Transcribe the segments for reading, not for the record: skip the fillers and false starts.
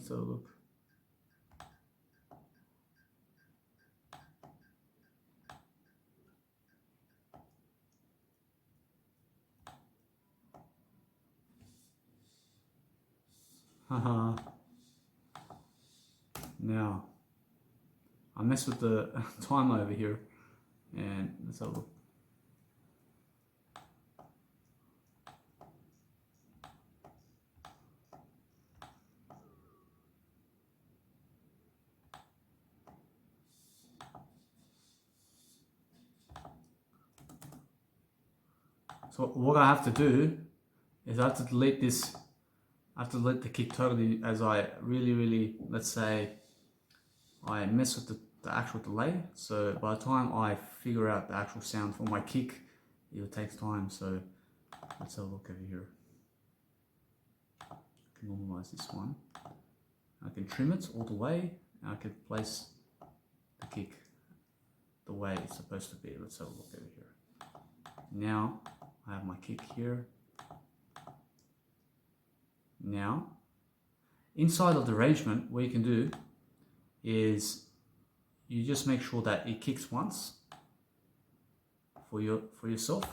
Let's have a look. Haha. Now, I messed with the timer over here, and let's have a look. So what I have to do is I have to delete this. I have to delete the kick totally as I really, let's say, I mess with the actual delay. So by the time I figure out the actual sound for my kick, it takes time. So let's have a look over here. I can normalize this one. I can trim it all the way, and I can place the kick the way it's supposed to be. Let's have a look over here. Now I have my kick here. Now, inside of the arrangement, what you can do is you just make sure that it kicks once for yourself.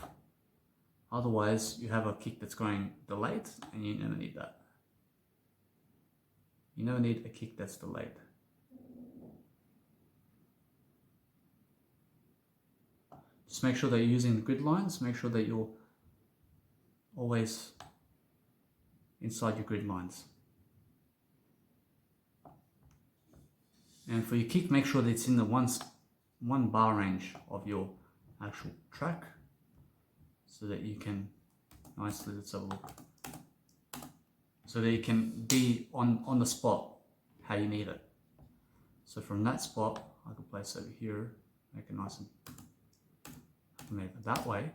Otherwise, you have a kick that's going delayed, and you never need that. You never need a kick that's delayed. Just make sure that you're using the grid lines. Make sure that you're always inside your grid lines. And for your kick, make sure that it's in the one bar range of your actual track, so that you can nicely, let's have a look, so that you can be on the spot how you need it. So from that spot, I can place over here, make it nice and I can make it that way.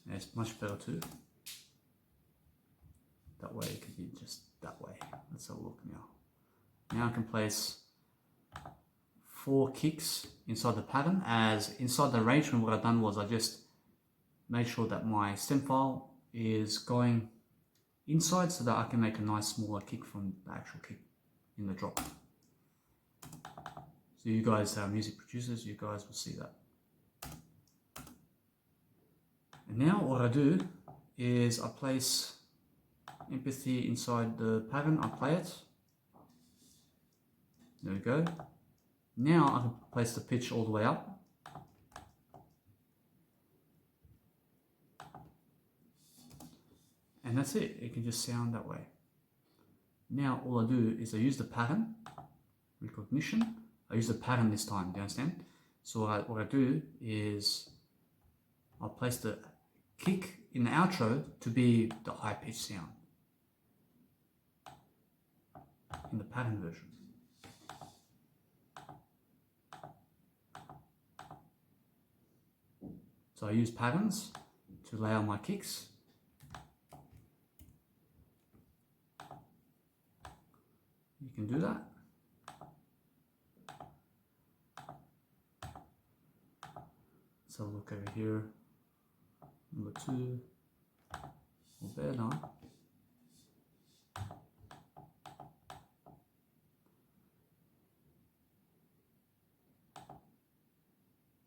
And it's much better too. That way it can be just that way. Let's have a look now. Now I can place 4 kicks inside the pattern, as inside the arrangement what I've done was I just made sure that my stem file is going inside so that I can make a nice smaller kick from the actual kick in the drop. So you guys are music producers, you guys will see that. And now what I do is I place empathy inside the pattern, I play it. There we go. Now I can place the pitch all the way up. And that's it, it can just sound that way. Now all I do is I use the pattern recognition. I use the pattern this time, do you understand? So what I do is I'll place the kick in the outro to be the high pitch sound in the pattern version. So I use patterns to lay out my kicks. You can do that. So look over here, number 2, or better.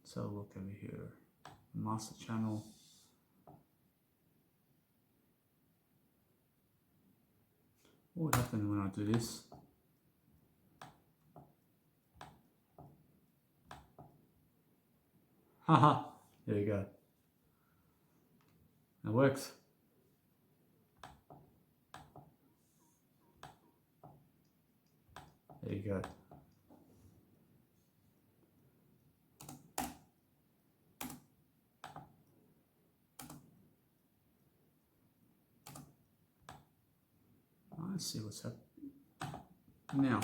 So look over here, master channel. What would happen when I do this? Haha, there you go. It works. There you go. Let's see what's happening now.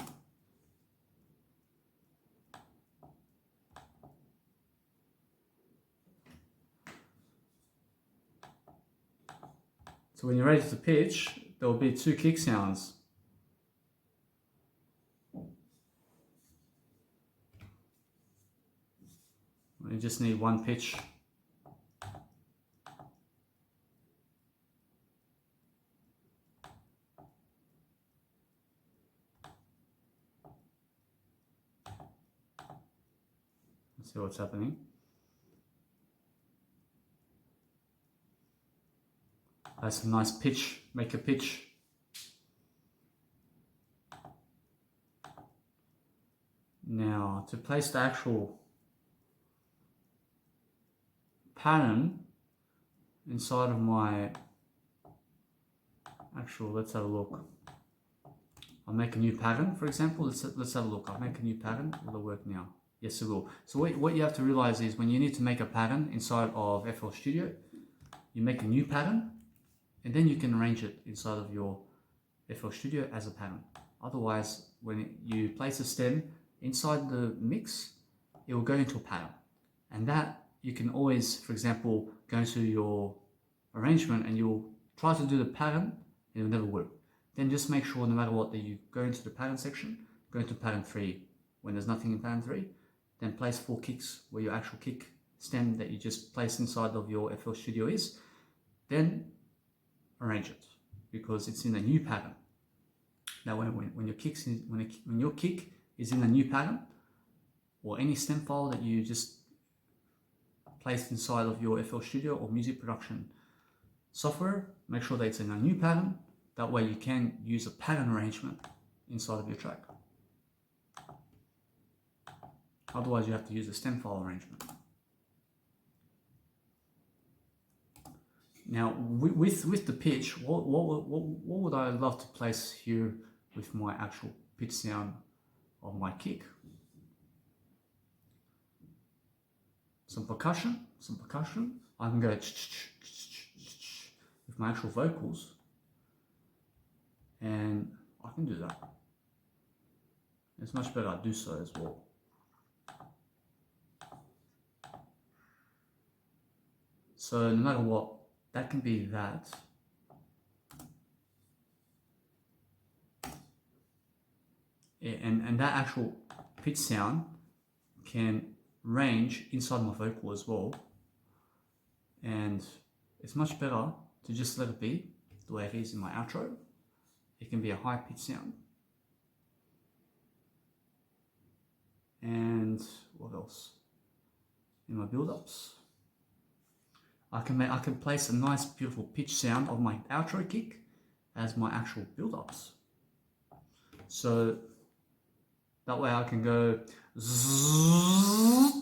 So when you're ready to pitch, there will be 2 kick sounds. You just need 1 pitch. Let's see what's happening. That's a nice pitch, make a pitch. Now, to place the actual pattern inside of my actual, let's have a look. I'll make a new pattern, for example. Let's have a look. I'll make a new pattern. Will it work now? Yes, it will. So what you have to realize is when you need to make a pattern inside of FL Studio, you make a new pattern, and then you can arrange it inside of your FL Studio as a pattern. Otherwise, when you place a stem inside the mix, it will go into a pattern. And that you can always, for example, go into your arrangement and you'll try to do the pattern, and it will never work. Then just make sure no matter what that you go into the pattern section, go into pattern 3 when there's nothing in pattern 3, then place 4 kicks where your actual kick stem that you just placed inside of your FL Studio is, then arrange it because it's in a new pattern. Now when your kick is in a new pattern, or any stem file that you just placed inside of your FL Studio or music production software, make sure that it's in a new pattern. That way you can use a pattern arrangement inside of your track. Otherwise you have to use a stem file arrangement. Now with the pitch, what would I love to place here with my actual pitch sound of my kick? Some percussion. I can go with my actual vocals, and I can do that. It's much better I do so as well. So no matter what, that can be that. Yeah, and that actual pitch sound can range inside my vocal as well. And it's much better to just let it be the way it is in my outro. It can be a high pitch sound. And what else? In my build-ups, I can place a nice beautiful pitch sound of my outro kick as my actual build-ups. So that way I can go zzz,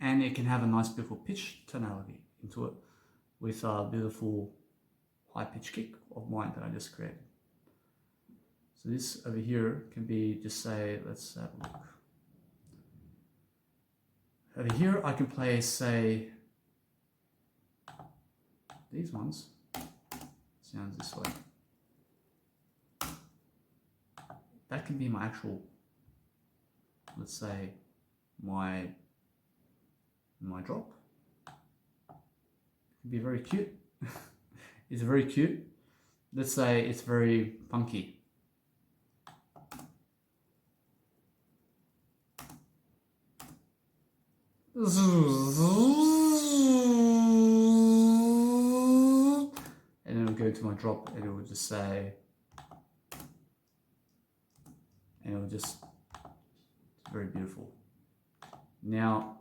and it can have a nice beautiful pitch tonality into it with a beautiful high pitch kick of mine that I just created. So this over here can be, just say, let's have a look. Over here I can play, say, these ones. Sounds this way. That can be my actual, let's say, my drop. It can be very cute. It's very cute. Let's say it's very funky. And then it'll go to my drop and it will just say, and it'll just, it's very beautiful. Now,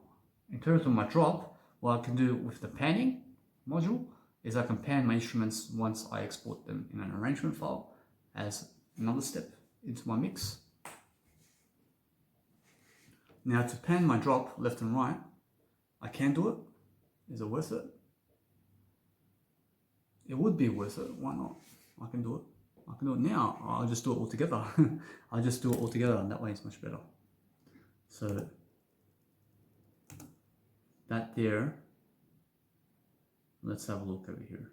in terms of my drop, what I can do with the panning module is I can pan my instruments once I export them in an arrangement file as another step into my mix. Now to pan my drop left and right, I can do it. Is it worth it? It would be worth it. Why not? I can do it. I can do it now. I'll just do it all together. I'll just do it all together, and that way it's much better. So that there, let's have a look over here.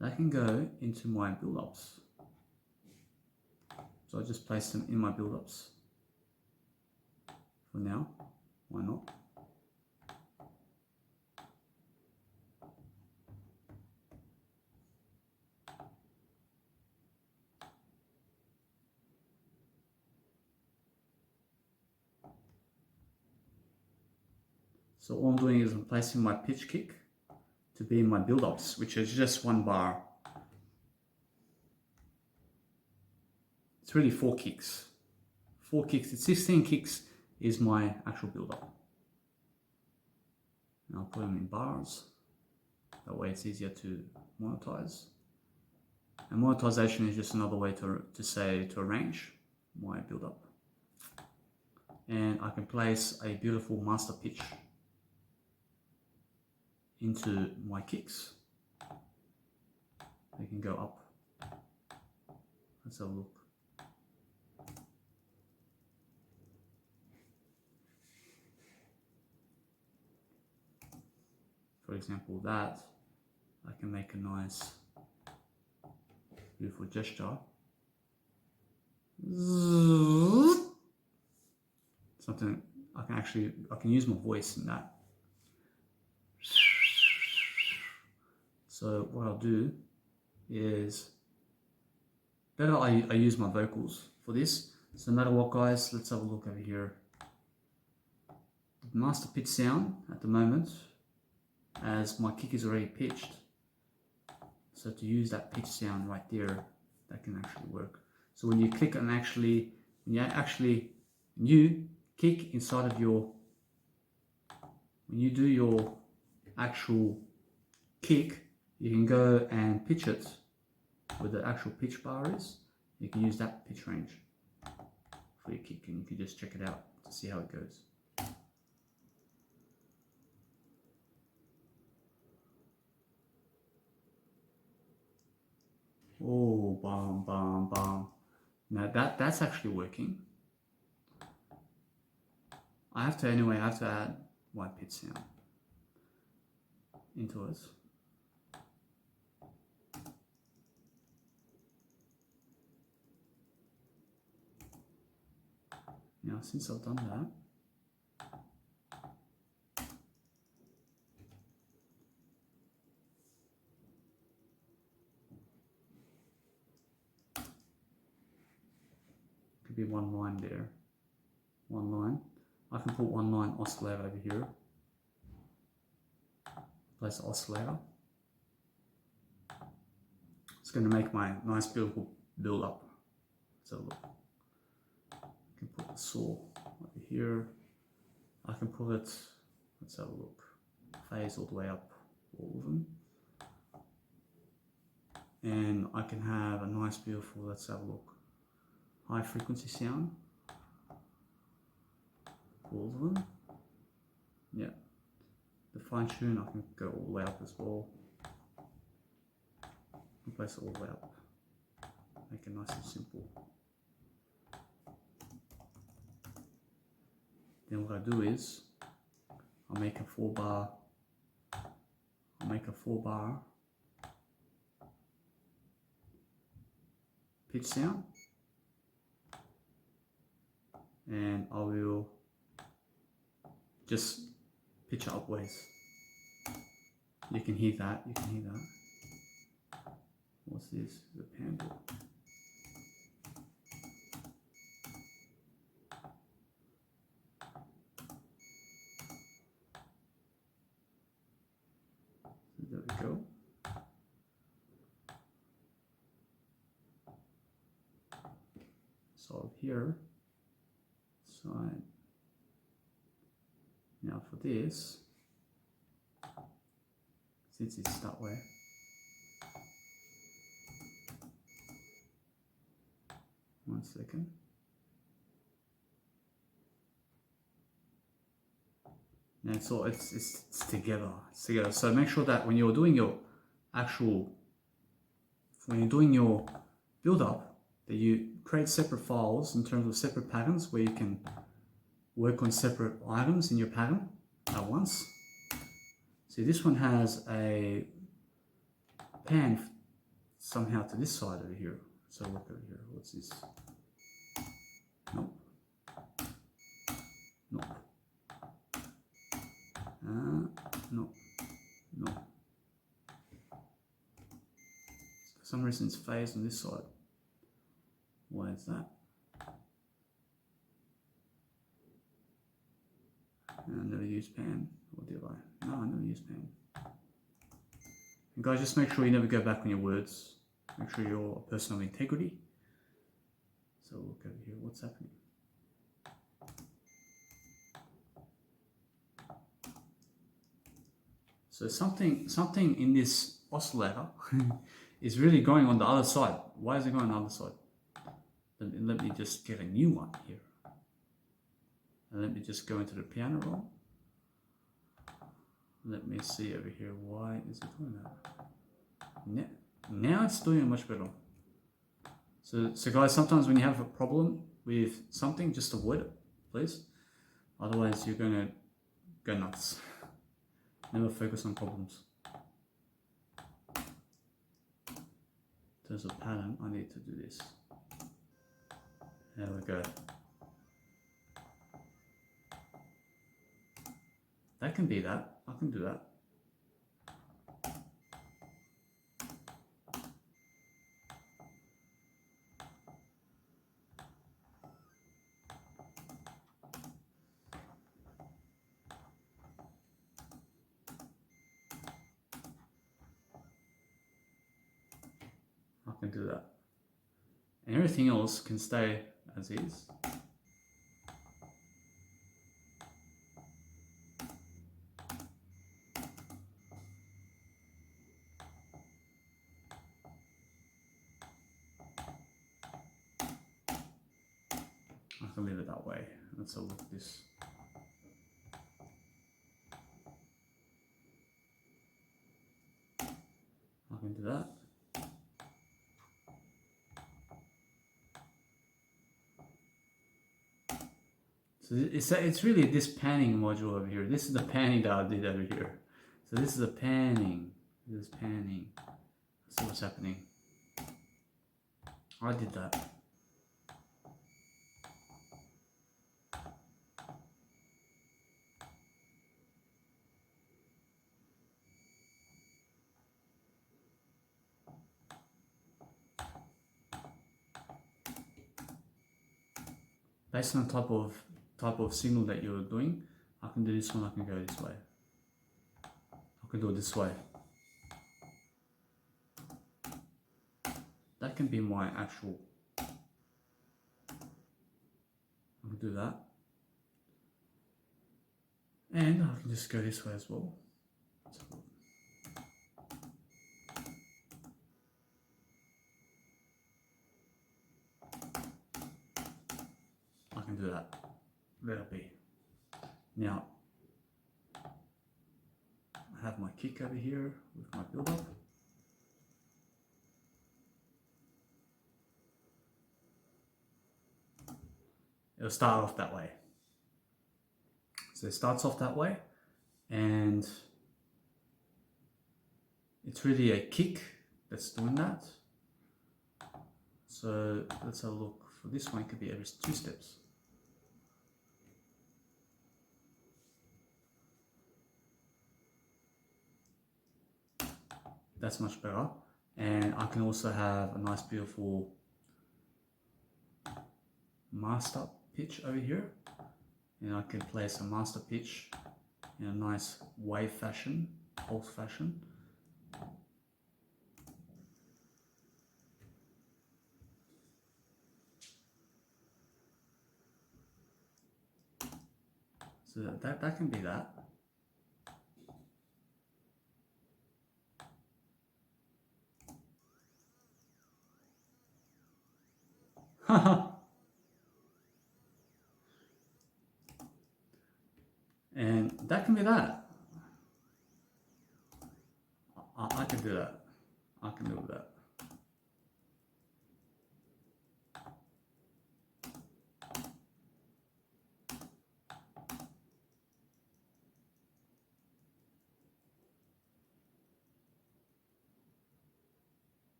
That can go into my build-ups. So I just place them in my build-ups for now. Why not? So all I'm doing is I'm placing my pitch kick to be in my build-ups, which is just one bar. It's really 4 kicks. 4 kicks, it's 16 kicks is my actual build-up. And I'll put them in bars. That way it's easier to monetize. And monetization is just another way to arrange my build up. And I can place a beautiful master pitch into my kicks. They can go up. Let's have a look. For example, that I can make a nice, beautiful gesture. Something I can use my voice in that. So what I'll do is, better I use my vocals for this. So no matter what, guys, let's have a look over here. The master pitch sound at the moment, as my kick is already pitched. So to use that pitch sound right there, that can actually work. So when you click and you kick inside of your, when you do your actual kick, you can go and pitch it where the actual pitch bar is. You can use that pitch range for your kick, and you can just check it out to see how it goes. Oh, bam, bam, bam. Now that's actually working. I have to add white pitch sound into it. Now, since I've done that, could be one line there, one line. I can put one line oscillator over here, place the oscillator. It's going to make my nice beautiful build up. So look, I can put the saw over here. I can put it, let's have a look, phase all the way up, all of them. And I can have a nice beautiful, let's have a look, high frequency sound. All of them. Yeah. The fine tune I can go all the way up as well. And place it all the way up. Make it nice and simple. Then what I do is I'll make a 4-bar. Pitch sound. And I will just pitch it upwards. You can hear that, What's this? The pendulum. There we go. So here, side. Now for this, since it's that way, one second. And so it's together. So make sure that when you're doing your build up, that you create separate files in terms of separate patterns where you can work on separate items in your pattern at once. See, this one has a pan somehow to this side over here. So look over here. What's this? Nope. Nope. Nope. Nope. For some reason it's phased on this side. Why is that? I never use pan, or did I? No, I never use pan. And guys, just make sure you never go back on your words. Make sure you're a person of integrity. So look over here, what's happening? So something in this oscillator is really going on the other side. Why is it going on the other side? Let me just get a new one here. And let me just go into the piano roll. Let me see over here. Why is it doing that? Now it's doing it much better. So guys, sometimes when you have a problem with something, just avoid it, please. Otherwise, you're gonna go nuts. Never focus on problems. In terms of pattern, I need to do this. There we go. That can be that. I can do that. I can do that. And everything else can stay as is. I can leave it that way. Let's have a look at this. I can do that. So it's really this panning module over here. This is the panning that I did over here. So this is the panning. This is panning. See what's happening. I did that. Based on the type of signal that you're doing, I can do this one, I can go this way. I can do it this way. That can be my actual. I can do that. And I can just go this way as well. I can do that. Let it be. Now, I have my kick over here with my build up. It'll start off that way. So it starts off that way, and it's really a kick that's doing that. So let's have a look. For this one, it could be every 2 steps. That's much better. And I can also have a nice beautiful master pitch over here. And I can place a master pitch in a nice wave fashion, pulse fashion. So that can be that. And that can be that. I can do that. I can do that.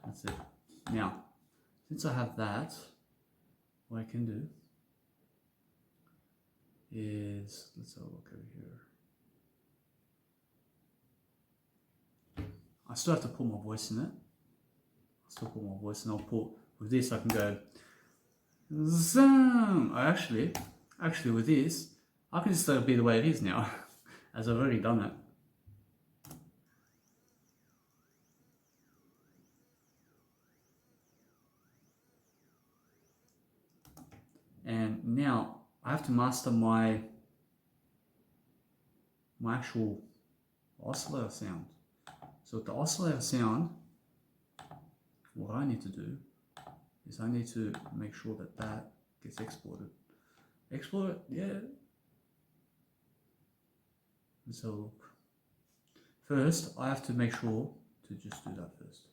That's it. Now, since I have that, what I can do is, let's have a look over here. I still have to put my voice in it. I still put my voice, and I'll put, with this I can go zoom. Actually with this, I can just let it be the way it is now, as I've already done it. And now I have to master my actual oscillator sound. So with the oscillator sound, what I need to do is I need to make sure that that gets exported. Export it, yeah. Let's have a look. First, I have to make sure to just do that first.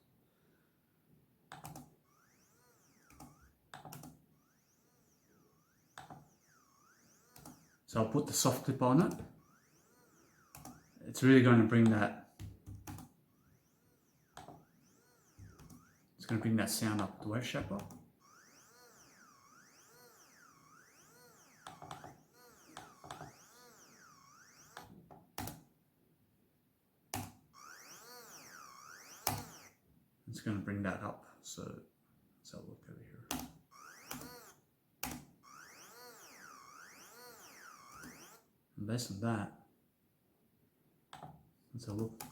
So I'll put the soft clip on it. It's really going to bring that, it's going to bring that sound up, the wave shaper. It's going to bring that up. So let's have a look over here. And based on that, let's have a look.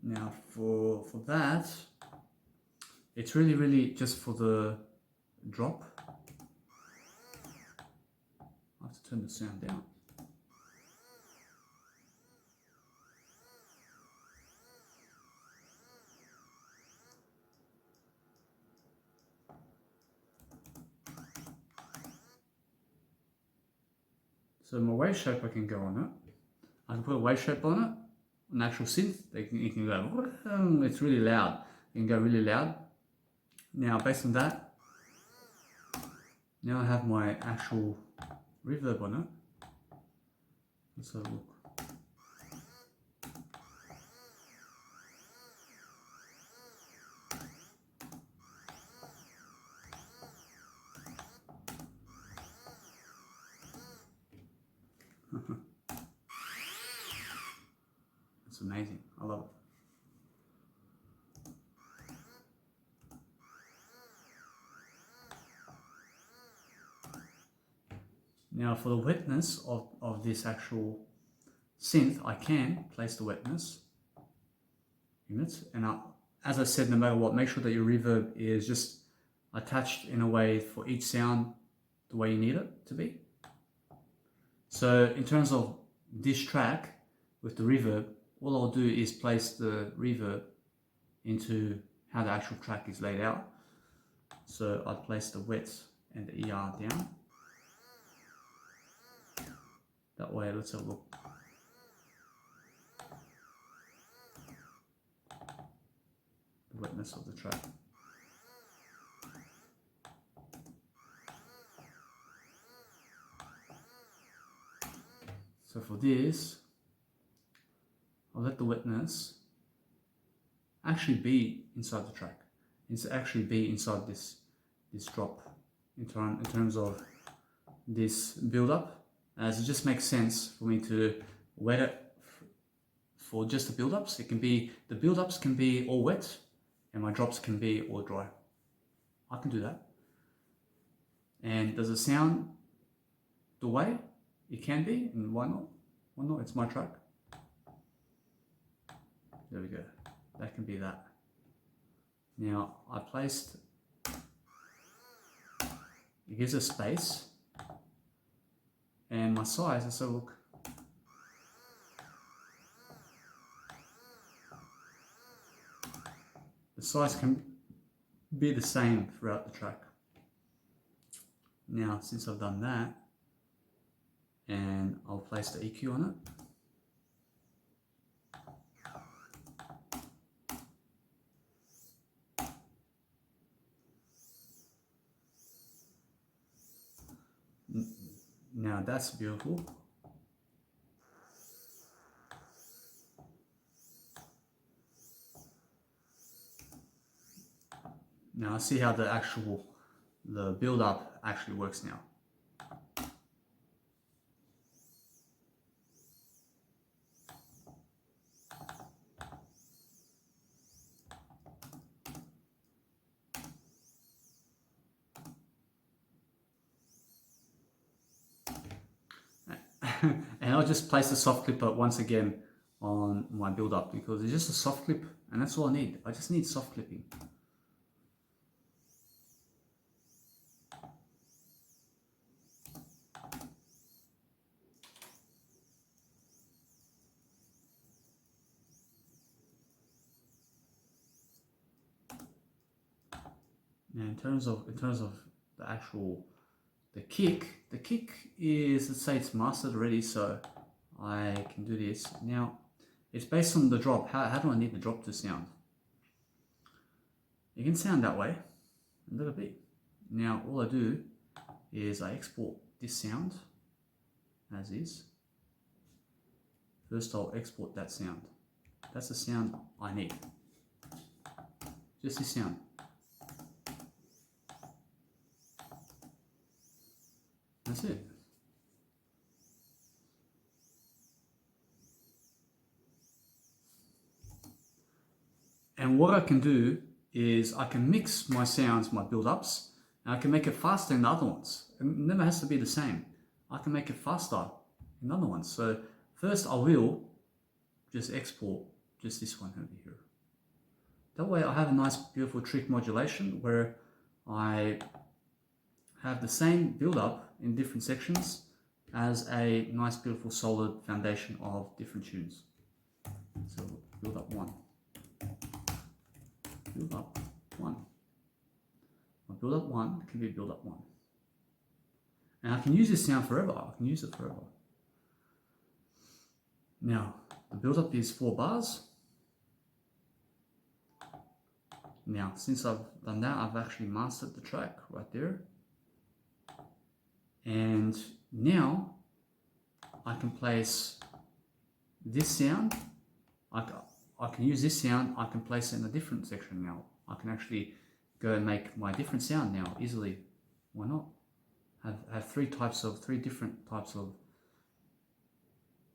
Now for that, it's really just for the drop. I have to turn the sound down. So my wave shaper can go on it. I can put a wave shape on it, an actual synth. You can go, it's really loud. You can go really loud. Now based on that, now I have my actual reverb on it. Let's have a look. It's amazing. I love it. Now for the wetness of this actual synth, I can place the wetness units, and as I said, no matter what, make sure that your reverb is just attached in a way for each sound the way you need it to be. So in terms of this track with the reverb, all I'll do is place the reverb into how the actual track is laid out. So I'll place the wet and the ER down. That way, let's have a look. The wetness of the track. So for this, I'll let the wetness actually be inside the track. It's actually be inside this drop in terms of this build up. As it just makes sense for me to wet it for just the build-ups. It can be, the build-ups can be all wet and my drops can be all dry. I can do that. And does it sound the way it can be? And why not? Why not? It's my track. There we go. That can be that. Now I placed, it gives a space. And my size, let's have a look. The size can be the same throughout the track. Now, since I've done that, and I'll place the EQ on it. Now that's beautiful. Now I see how the build up actually works now. And I'll just place the soft clipper once again on my build up because it's just a soft clip and that's all I need. I just need soft clipping. Now in terms of the actual the kick is, let's say it's mastered already, so I can do this. Now it's based on the drop. How do I need the drop to sound? It can sound that way a little bit. Now all I do is I export this sound as is. First I'll export that sound. That's the sound I need. Just this sound. That's it. And what I can do is I can mix my sounds, my build-ups, and I can make it faster in the other ones. It never has to be the same. I can make it faster in other ones. So first I will just export just this one over here. That way I have a nice beautiful trick modulation where I have the same build-up in different sections as a nice beautiful solid foundation of different tunes. So build up one. Build up one. My build up one can be build up one. And I can use this sound forever. I can use it forever. Now, the build up is 4 bars. Now, since I've done that, I've actually mastered the track right there. And now I can place this sound. I can use this sound. I can place it in a different section now. I can actually go and make my different sound now easily. Why not? Have three different types of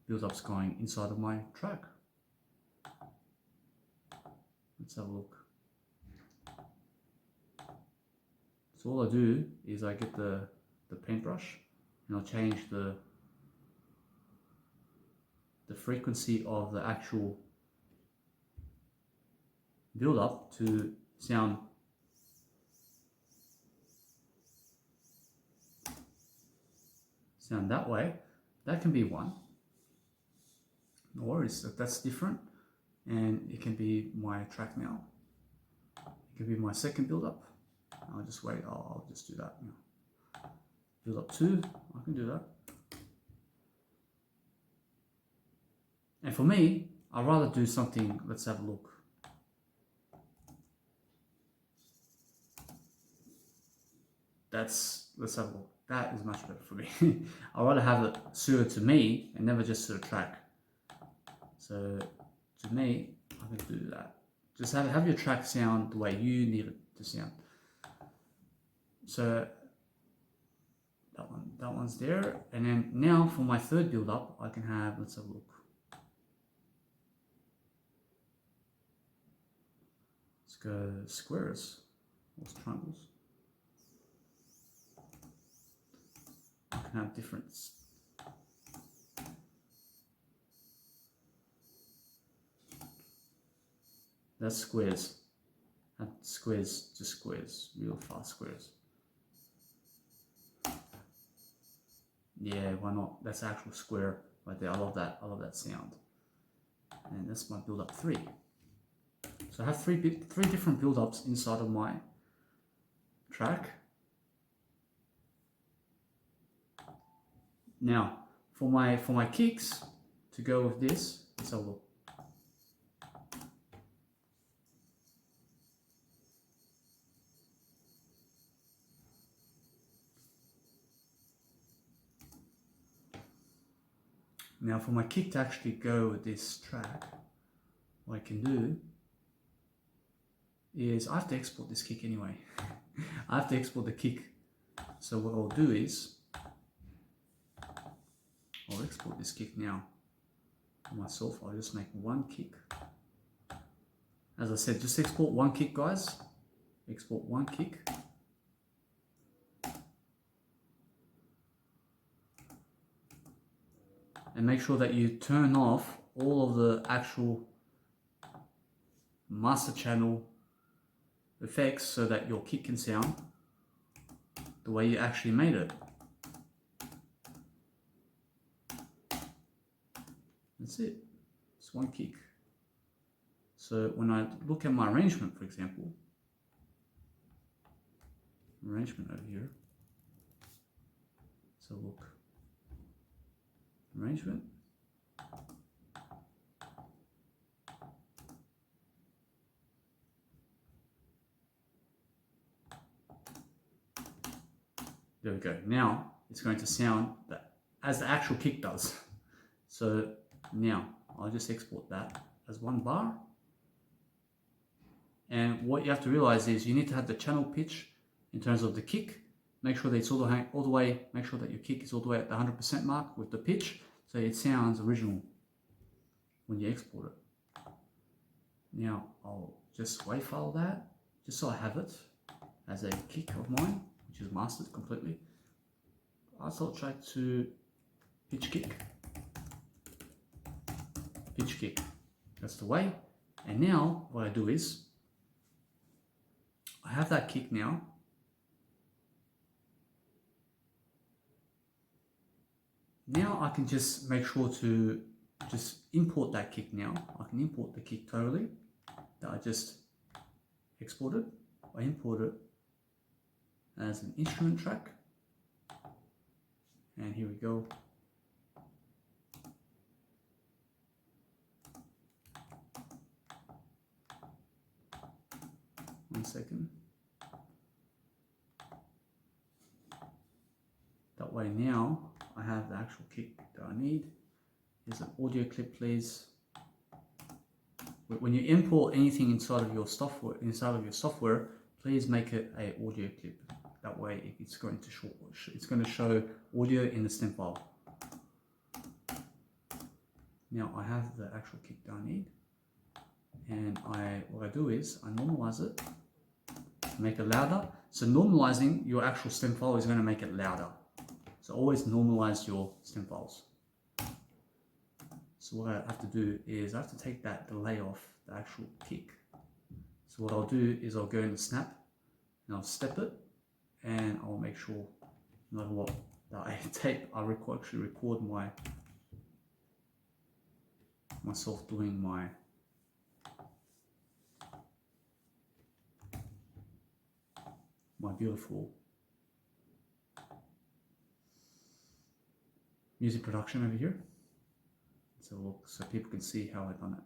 build-ups going inside of my track. Let's have a look. So all I do is I get the paintbrush and I'll change the frequency of the actual build up to sound that way. That can be one. No worries, that's different, and it can be my track now. It can be my second build up. I'll just wait. I'll just do that now. Build up 2, I can do that. And for me, I'd rather do something, let's have a look. Let's have a look. That is much better for me. I'd rather have it suited to me and never just to the track. So to me, I can do that. Just have your track sound the way you need it to sound. So that one's there, and then now for my third build up I can have, let's have a look. Let's go squares or triangles. I can have different. That's squares. Have squares, just squares, real fast squares. Yeah, why not? That's actual square right there. I love that. I love that sound. And that's my build up 3. So I have three different build ups inside of my track. Now, for my kicks to go with this, let's have a look. Now for my kick to actually go with this track, what I can do is I have to export this kick anyway. I have to export the kick. So what I'll do is I'll export this kick now for myself. I'll just make one kick. As I said, just export one kick, guys. Export one kick. And make sure that you turn off all of the actual master channel effects so that your kick can sound the way you actually made it. That's it. It's one kick. So when I look at my arrangement, for example, arrangement over here. So look, arrangement. There we go. Now it's going to sound as the actual kick does. So now I'll just export that as one bar. And what you have to realize is you need to have the channel pitch in terms of the kick. Make sure that it's all the way, make sure that your kick is all the way at the 100% mark with the pitch, so it sounds original when you export it. Now I'll just wave file that, just so I have it as a kick of mine, which is mastered completely. I'll try to pitch kick. Pitch kick. That's the way. And now what I do is I have that kick now. Now I can just make sure to just import that kick now. I can import the kick totally that I just exported. I import it as an instrument track. And here we go. One second. That way now I have the actual kick that I need. Here's an audio clip, please. When you import anything inside of your software, please make it an audio clip. That way it's going to show audio in the stem file. Now I have the actual kick that I need, and what I do is I normalize it, make it louder. So normalizing your actual stem file is going to make it louder. So always normalize your stem files. So what I have to do is I have to take that delay off the actual kick. So what I'll do is I'll go into snap and I'll step it, and I'll make sure no matter what that I tape, I actually record myself doing my beautiful music production over here. So look, so people can see how I've done it.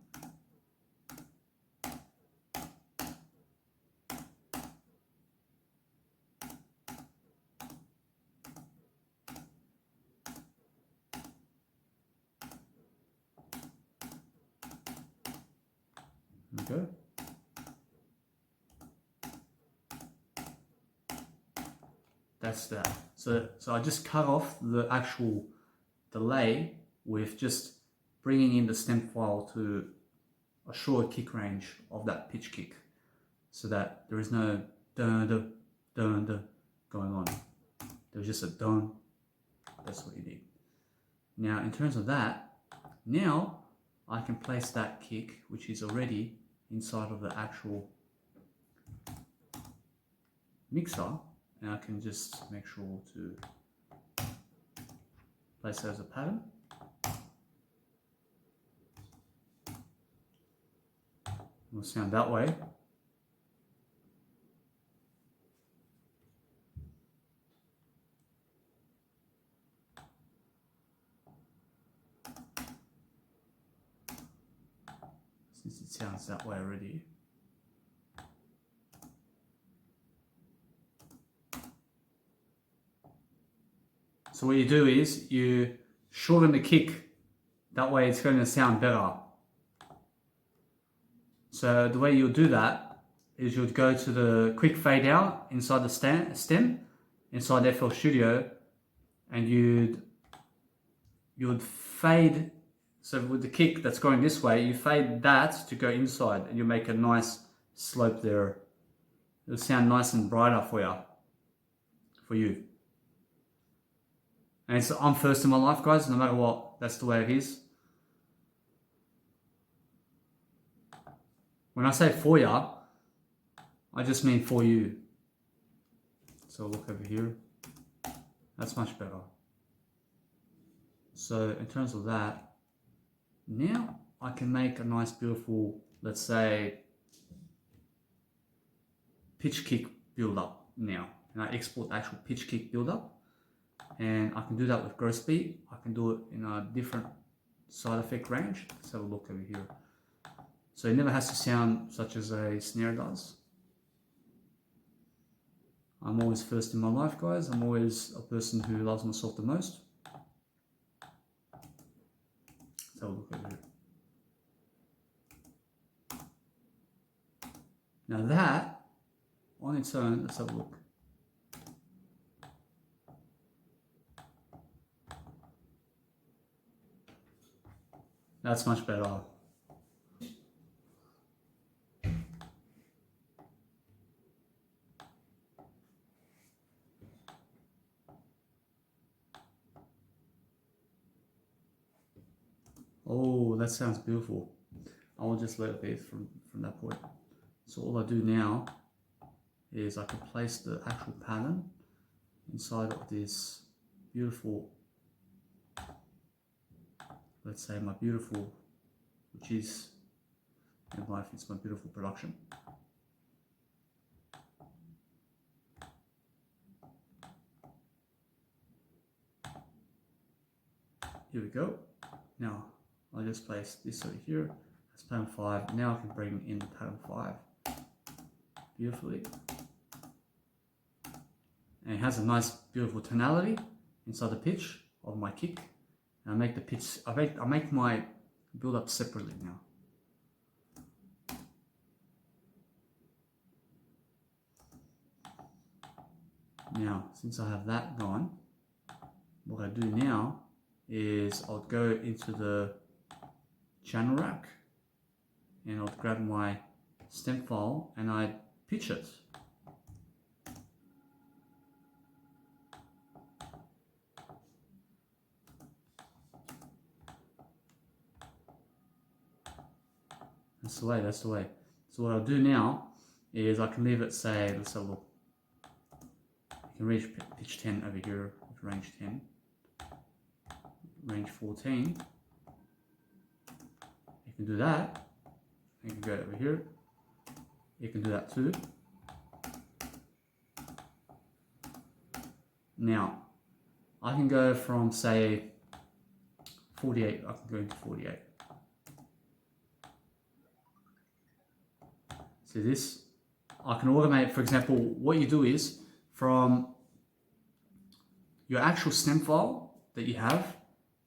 There we go. That's that. So I just cut off the actual delay with just bringing in the stem file to a short kick range of that pitch kick, so that there is no dun dun dun dun going on. There's just a dun. That's what you need. Now in terms of that, now I can place that kick, which is already inside of the actual mixer, and I can just make sure to place that as a pattern. It'll sound that way. Since it sounds that way already. So what you do is you shorten the kick. That way it's going to sound better. So the way you'll do that is you'd go to the quick fade out inside the stem, inside FL Studio, and you'd fade. So with the kick that's going this way, you fade that to go inside, and you make a nice slope there. It'll sound nice and brighter for you. And I'm first in my life, guys. No matter what, that's the way it is. When I say for ya, I just mean for you. So look over here. That's much better. So in terms of that, now I can make a nice beautiful, let's say, pitch kick build up now. And I export actual pitch kick build up. And I can do that with growth speed. I can do it in a different side effect range. Let's have a look over here. So it never has to sound such as a snare does. I'm always first in my life, guys. I'm always a person who loves myself the most. Let's have a look over here. Now that, on its own, let's have a look. That's much better. Oh, that sounds beautiful. I will just let it be from that point. So all I do now is I can place the actual pattern inside of this beautiful, let's say my beautiful, which is in life, it's my beautiful production. Here we go. Now I'll just place this over here. That's pattern 5. Now I can bring in the pattern 5 beautifully. And it has a nice beautiful tonality inside the pitch of my kick. And I make the pitch, I make my build up separately now. Now, since I have that gone, what I do now is I'll go into the channel rack and I'll grab my stem file and I pitch it. That's the way, that's the way. So what I'll do now is I can leave it, say, let's have a look. You can reach pitch 10 over here with range 10. Range 14. You can do that. You can go over here. You can do that too. Now, I can go from, say, 48, I can go into 48. See this? I can automate, for example, what you do is from your actual stem file that you have,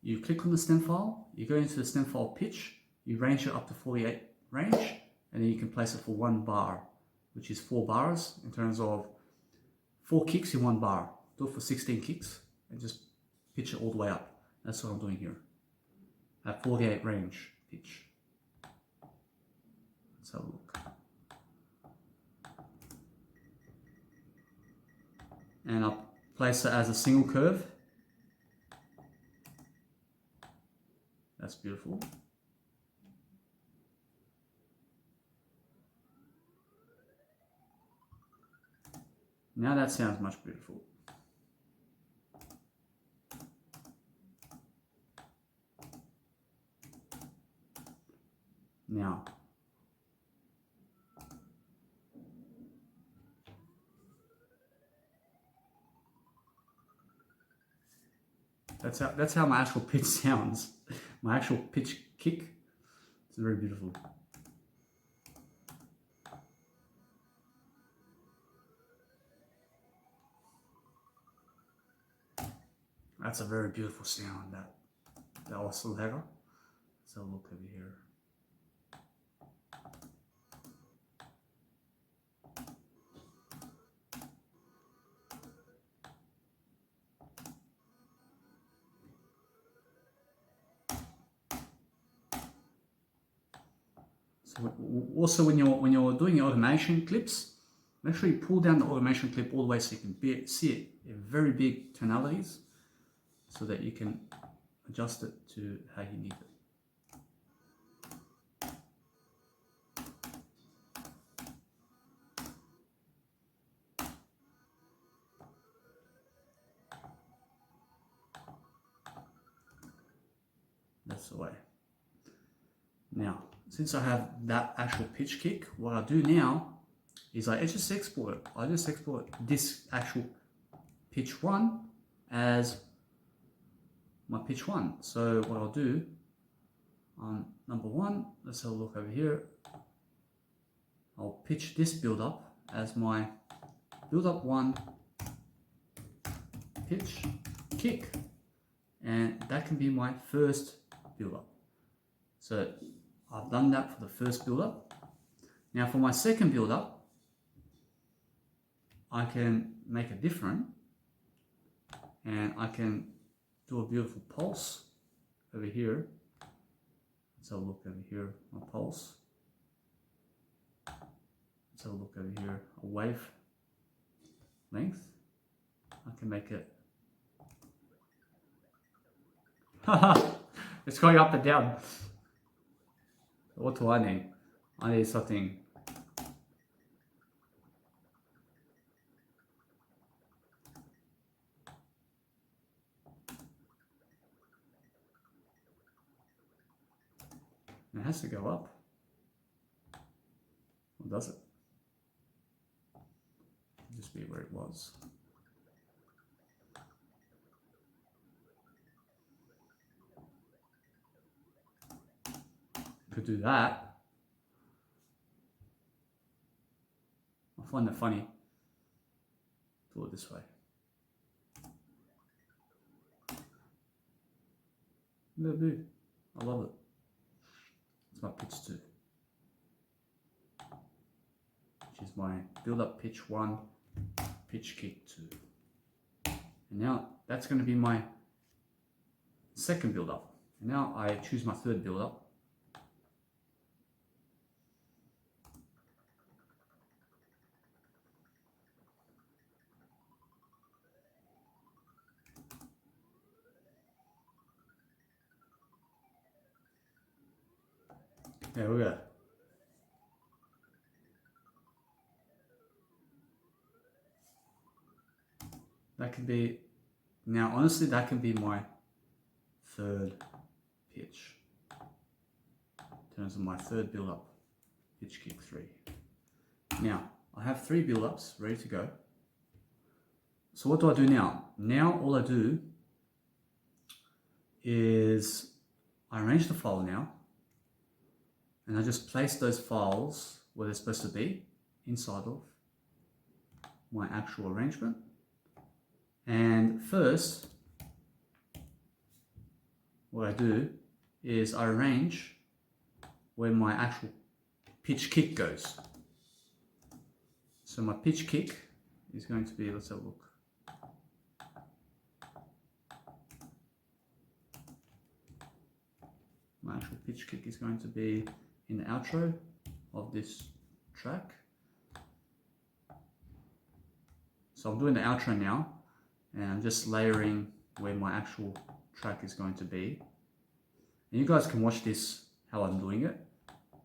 you click on the stem file, you go into the stem file pitch, you range it up to 48 range, and then you can place it for 1 bar, which is 4 bars in terms of 4 kicks in 1 bar. Do it for 16 kicks and just pitch it all the way up. That's what I'm doing here. At 48 range pitch. Let's have a look. And I'll place it as a single curve. That's beautiful. Now that sounds much beautiful. Now, that's how my actual pitch sounds. My actual pitch kick. It's very beautiful. That's a very beautiful sound, that oscillator. So look over here. So also when you're doing your automation clips, make sure you pull down the automation clip all the way so you can see it in very big tonalities, so that you can adjust it to how you need it. that's the way. Now, since I have that actual pitch kick, what I do now is I just export it. I just export this actual pitch 1 as my pitch 1. So what I'll do on number 1, let's have a look over here. I'll pitch this build up as my build up 1 pitch kick, and that can be my first build up. So I've done that for the first build up. Now for my second build up, I can make it different, and I can do a beautiful pulse over here. Let's have a look over here, my pulse. Let's have a look over here, a wave length. I can make it. It's going up and down. What do I need? I need something. It has to go up. Or does it? Just be where it was. Could do that. I find that funny. Do it this way. Maybe. I love it. It's my pitch 2, which is my build up pitch 1, pitch kick 2. And now that's going to be my second build up. And now I choose my third build up. There we go. That could be, now honestly, that can be my third pitch. In terms of my third build up, pitch kick 3. Now, I have 3 build ups ready to go. So what do I do now? Now all I do is I arrange the file now, and I just place those files where they're supposed to be inside of my actual arrangement. And first, what I do is I arrange where my actual pitch kick goes. So my pitch kick is going to be, let's have a look. My actual pitch kick is going to be in the outro of this track. So I'm doing the outro now, and I'm just layering where my actual track is going to be. And you guys can watch this, how I'm doing it,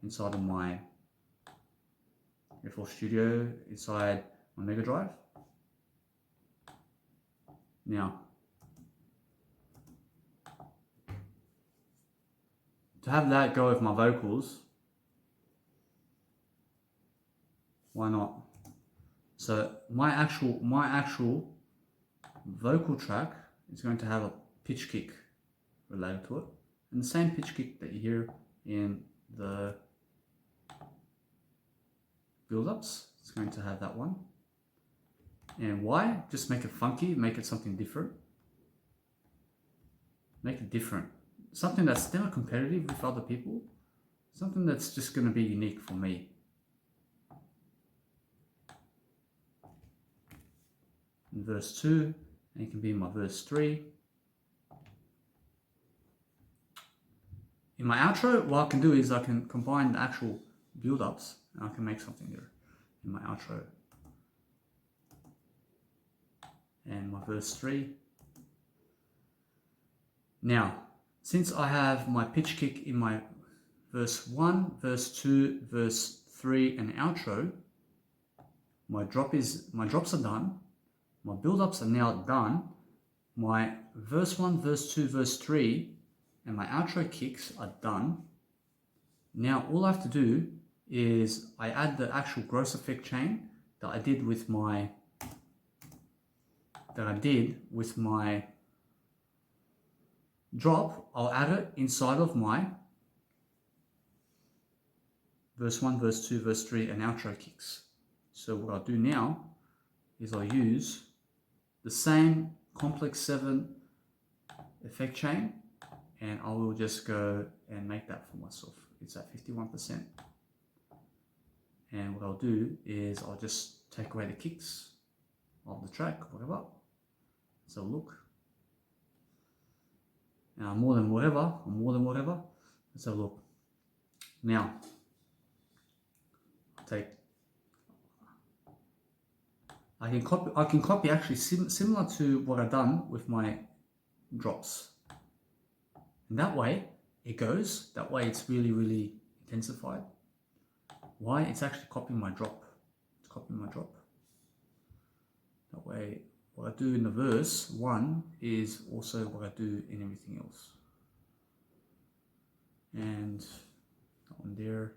inside of my FL Studio, inside my Mega Drive. Now, to have that go with my vocals, why not? So my actual vocal track is going to have a pitch kick related to it, and the same pitch kick that you hear in the build-ups, it's going to have that one. And why? Just make it funky, make it something different. Make it different. Something that's never competitive with other people. Something that's just going to be unique for me. In verse 2, and it can be in my verse 3. In my outro, what I can do is I can combine the actual build-ups, and I can make something there in my outro. And my verse 3. Now, since I have my pitch kick in my verse 1, verse 2, verse 3, and outro, my drops are done. My build-ups are now done. My verse 1, verse 2, verse 3 and my outro kicks are done. Now all I have to do is I add the actual gross effect chain that I did with my drop. I'll add it inside of my verse 1, verse 2, verse 3 and outro kicks. So what I'll do now is I'll use the same complex 7 effect chain, and I will just go and make that for myself. It's at 51%. And what I'll do is I'll just take away the kicks of the track, whatever. So look. Now more than whatever. Let's have a look. Now, I can copy actually similar to what I've done with my drops. And that way it goes, that way it's really, really intensified. Why? It's actually copying my drop. It's copying my drop. That way, what I do in the verse 1 is also what I do in everything else. And that one there.